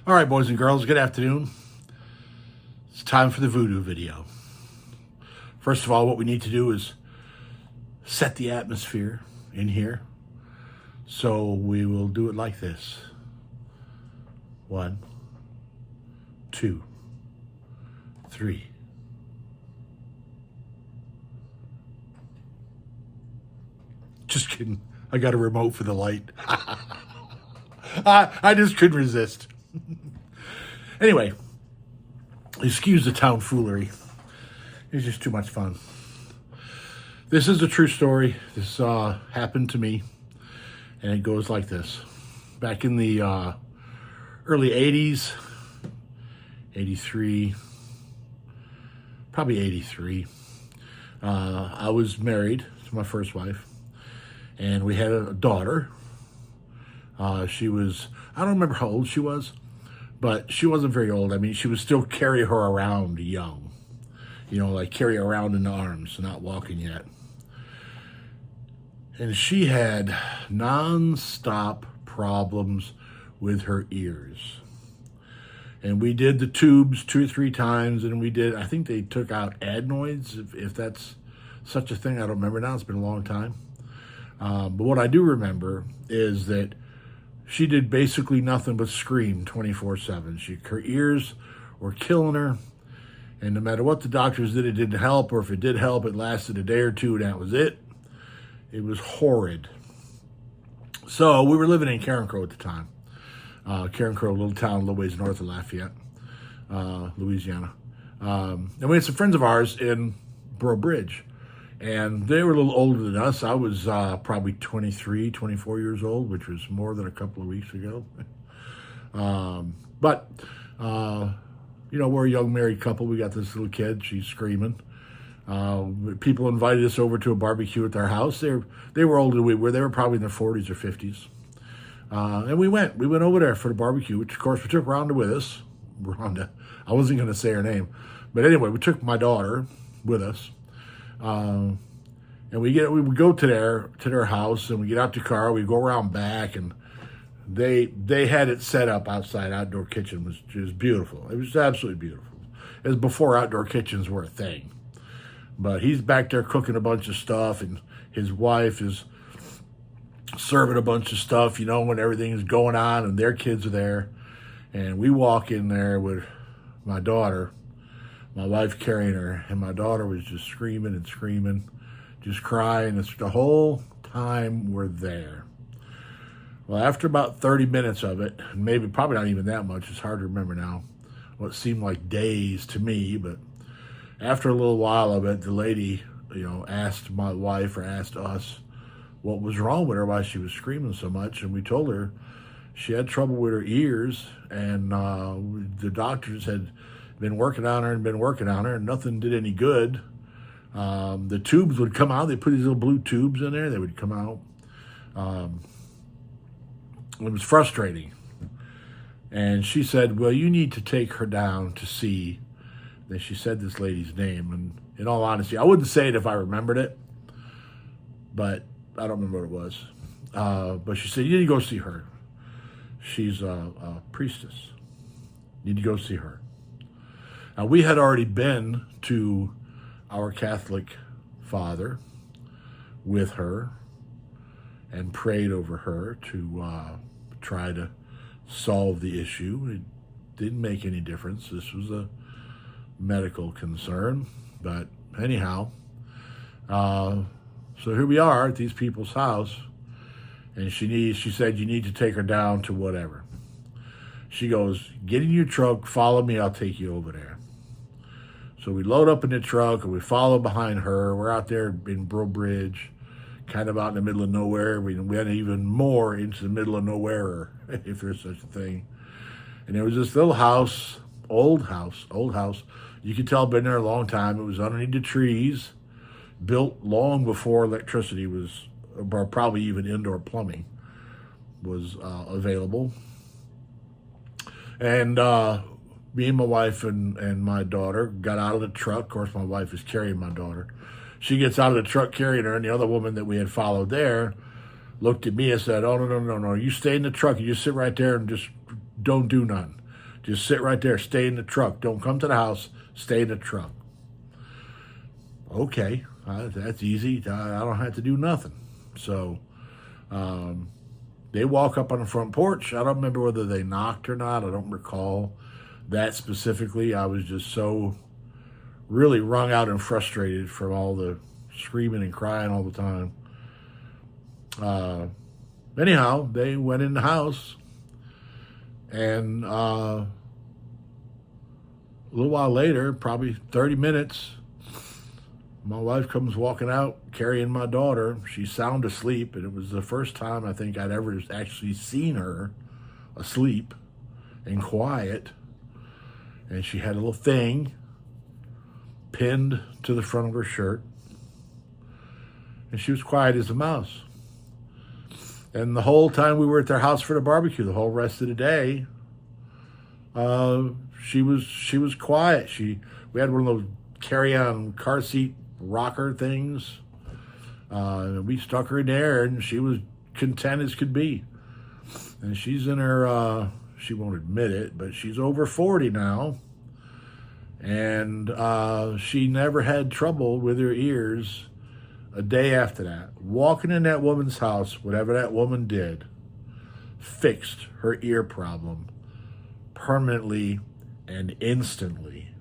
All right, boys and girls, good afternoon. It's time for the voodoo video. First of all, what we need to do is set the atmosphere in here. So we will do it like this. 1, 2, 3. Just kidding. I got a remote for the light. I just couldn't resist. Anyway, excuse the tomfoolery. It's just too much fun. This is a true story. This happened to me, and it goes like this. Back in the early 80s, 83, probably 83, I was married to my first wife, and we had a daughter. She was, I don't remember how old she was, but she wasn't very old. I mean, she would still carry her around young. You know, like carry her around in the arms, not walking yet. And she had non-stop problems with her ears. And we did the tubes 2 or 3 times, and we did, I think they took out adenoids, if that's such a thing. I don't remember now. It's been a long time. But what I do remember is that she did basically nothing but scream 24/7. Her ears were killing her, and no matter what the doctors did, it didn't help, or if it did help, it lasted a day or two, and that was it. It was horrid. So we were living in Carencro at the time. Carencro, a little town a little ways north of Lafayette, Louisiana. And we had some friends of ours in Breaux Bridge, and they were a little older than us. I was probably 23, 24 years old, which was more than a couple of weeks ago. But you know, we're a young married couple. We got this little kid. She's screaming. People invited us over to a barbecue at their house. They were older than we were. They were probably in their 40s or 50s. And we went over there for the barbecue, which of course we took Rhonda with us. Rhonda, I wasn't going to say her name, but anyway, we took my daughter with us. And we would go to their house, and we get out the car. We go around back, and they had it set up outside. Outdoor kitchen was just beautiful. It was absolutely beautiful. It was before outdoor kitchens were a thing. But he's back there cooking a bunch of stuff, and his wife is serving a bunch of stuff, you know, when everything is going on, and their kids are there. And we walk in there with my daughter, my wife carrying her, and my daughter was just screaming and screaming, just crying. It's the whole time we're there. Well, after about 30 minutes of it, maybe probably not even that much, it's hard to remember now, what seemed like days to me, but after a little while of it, the lady, you know, asked my wife or asked us what was wrong with her, why she was screaming so much, and we told her she had trouble with her ears, and the doctors had been working on her, and nothing did any good. The tubes would come out. They put these little blue tubes in there. They would come out. It was frustrating. And she said, well, you need to take her down to see. Then she said this lady's name. And in all honesty, I wouldn't say it if I remembered it, but I don't remember what it was. But she said, you need to go see her. She's a priestess. You need to go see her. Now, we had already been to our Catholic father with her and prayed over her to try to solve the issue. It didn't make any difference. This was a medical concern. But anyhow, so here we are at these people's house, and she said, you need to take her down to whatever. She goes, get in your truck, follow me, I'll take you over there. So we load up in the truck, and we follow behind her. We're out there in Breaux Bridge, kind of out in the middle of nowhere. We went even more into the middle of nowhere, if there's such a thing. And there was this little house, old house. You could tell been there a long time. It was underneath the trees, built long before electricity was, or probably even indoor plumbing was available. And me and my wife and my daughter got out of the truck. Of course, my wife is carrying my daughter. She gets out of the truck carrying her, and the other woman that we had followed there looked at me and said, oh, no, you stay in the truck. You just sit right there and just don't do nothing. Just sit right there. Stay in the truck. Don't come to the house. Stay in the truck. Okay, that's easy. I don't have to do nothing. So they walk up on the front porch. I don't remember whether they knocked or not. I don't recall that specifically. I was just so really wrung out and frustrated from all the screaming and crying all the time. Anyhow, they went in the house, and a little while later, probably 30 minutes, my wife comes walking out carrying my daughter. She's sound asleep, and it was the first time I think I'd ever actually seen her asleep and quiet. And she had a little thing pinned to the front of her shirt, and she was quiet as a mouse. And the whole time we were at their house for the barbecue, the whole rest of the day, she was quiet. We had one of those carry-on car seat rocker things. We stuck her in there, and she was content as could be. And she's in her, she won't admit it, but she's over 40 now. And she never had trouble with her ears a day after that. Walking in that woman's house, whatever that woman did, fixed her ear problem permanently and instantly.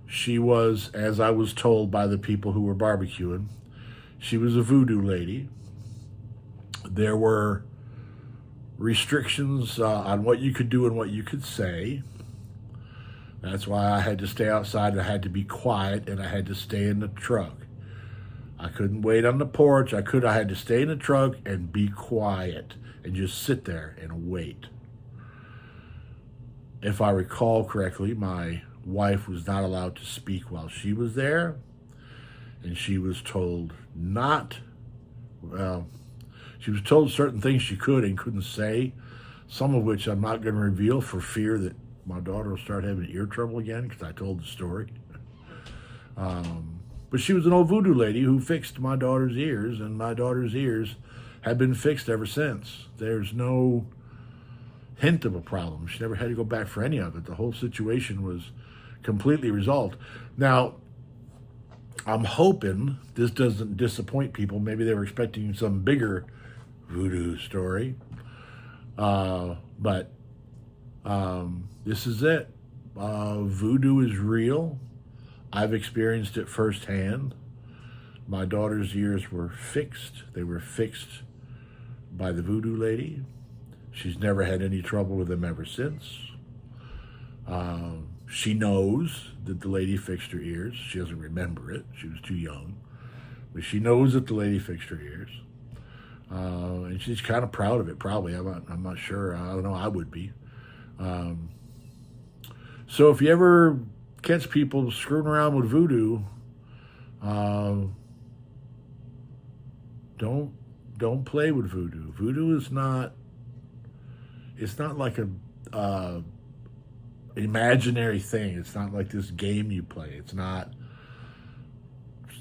She was, as I was told by the people who were barbecuing, she was a voodoo lady. There were restrictions on what you could do and what you could say. That's why I had to stay outside, and I had to be quiet, and I had to stay in the truck. I couldn't wait on the porch. I had to stay in the truck and be quiet and just sit there and wait. If I recall correctly, my wife was not allowed to speak while she was there, and she was told she was told certain things she could and couldn't say, some of which I'm not going to reveal for fear that my daughter will start having ear trouble again, because I told the story. But she was an old voodoo lady who fixed my daughter's ears, and my daughter's ears have been fixed ever since. There's no hint of a problem. She never had to go back for any of it. The whole situation was completely resolved. Now, I'm hoping this doesn't disappoint people. Maybe they were expecting some bigger voodoo story. But this is it. Voodoo is real. I've experienced it firsthand. My daughter's ears were fixed. They were fixed by the voodoo lady. She's never had any trouble with them ever since. She knows that the lady fixed her ears. She doesn't remember it. She was too young. But she knows that the lady fixed her ears. And she's kind of proud of it, probably. I'm not sure. I don't know. I would be. So if you ever catch people screwing around with voodoo, don't play with voodoo. Voodoo is not, it's not like a imaginary thing. It's not like this game you play. It's not,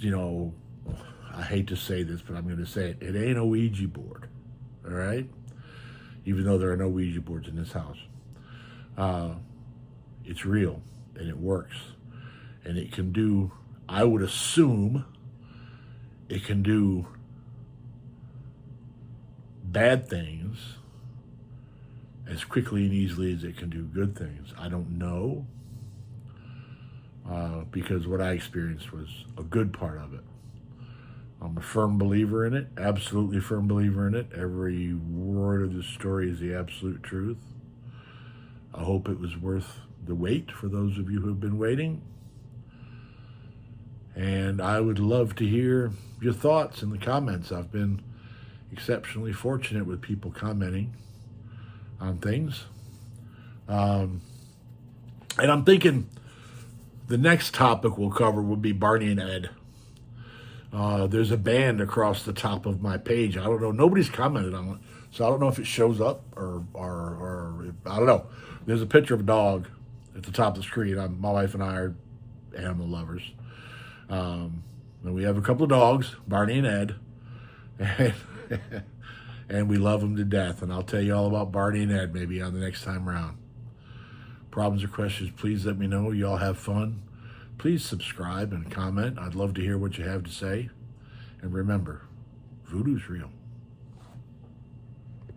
I hate to say this, but I'm going to say it. It ain't a Ouija board, all right? Even though there are no Ouija boards in this house. It's real, and it works. And it can do, I would assume, it can do bad things as quickly and easily as it can do good things. I don't know, because what I experienced was a good part of it. I'm a firm believer in it, absolutely firm believer in it. Every word of the story is the absolute truth. I hope it was worth the wait for those of you who have been waiting. And I would love to hear your thoughts in the comments. I've been exceptionally fortunate with people commenting on things. And I'm thinking the next topic we'll cover will be Barney and Ed. There's a band across the top of my page. I don't know. Nobody's commented on it. So I don't know if it shows up or I don't know. There's a picture of a dog at the top of the screen. My wife and I are animal lovers. And we have a couple of dogs, Barney and Ed. And we love them to death. And I'll tell you all about Barney and Ed maybe on the next time around. Problems or questions, please let me know. Y'all have fun. Please subscribe and comment. I'd love to hear what you have to say. And remember, voodoo's real.